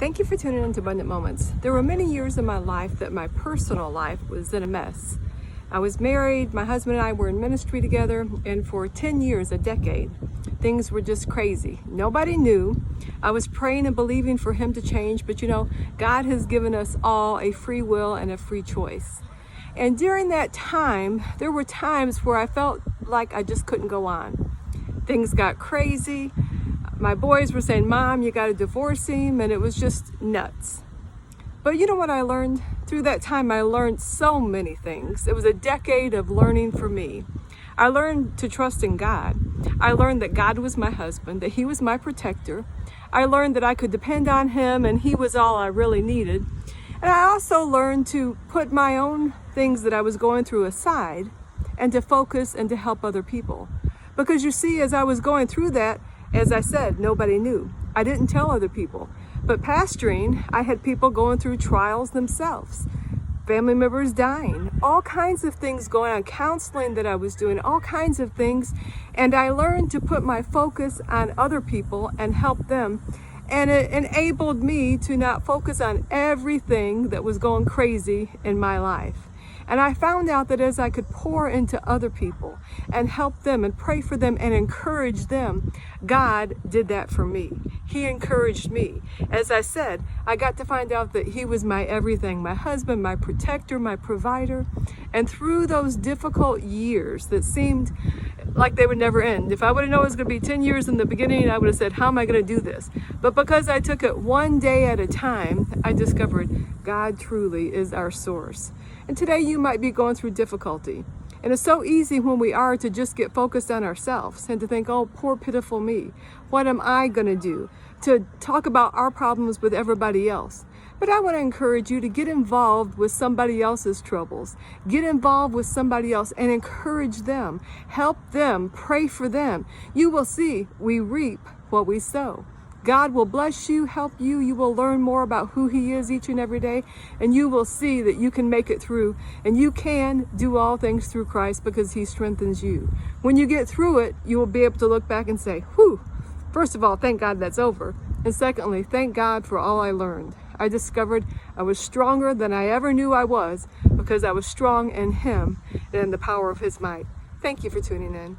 Thank you for tuning in to Abundant Moments. There were many years in my life that my personal life was in a mess. I was married, my husband and I were in ministry together, and for 10 years, a decade, things were just crazy. Nobody knew. I was praying and believing for him to change, but God has given us all a free will and a free choice. And during that time, there were times where I felt like I just couldn't go on. Things got crazy. My boys were saying, "Mom, you got to divorce him," and it was just nuts. But you know what I learned? Through that time, I learned so many things. It was a decade of learning for me. I learned to trust in God. I learned that God was my husband, that he was my protector. I learned that I could depend on him and he was all I really needed. And I also learned to put my own things that I was going through aside and to focus and to help other people. Because you see, as I was going through that, as I said, nobody knew. I didn't tell other people. But pastoring, I had people going through trials themselves, family members dying, all kinds of things going on, counseling that I was doing, all kinds of things. And I learned to put my focus on other people and help them. And it enabled me to not focus on everything that was going crazy in my life. And I found out that as I could pour into other people and help them and pray for them and encourage them, God did that for me. He encouraged me. As I said, I got to find out that he was my everything, my husband, my protector, my provider. And through those difficult years that seemed like they would never end. If I would have known it was going to be 10 years in the beginning, I would have said, how am I going to do this? But because I took it one day at a time, I discovered God truly is our source. And today you might be going through difficulty. And it's so easy when we are to just get focused on ourselves and to think, oh, poor pitiful me. What am I going to do? To talk about our problems with everybody else. But I want to encourage you to get involved with somebody else's troubles. Get involved with somebody else and encourage them. Help them. Pray for them. You will see we reap what we sow. God will bless you, help you. You will learn more about who he is each and every day. And you will see that you can make it through. And you can do all things through Christ because he strengthens you. When you get through it, you will be able to look back and say, whew, first of all, thank God that's over. And secondly, thank God for all I learned. I discovered I was stronger than I ever knew I was because I was strong in him and in the power of his might. Thank you for tuning in.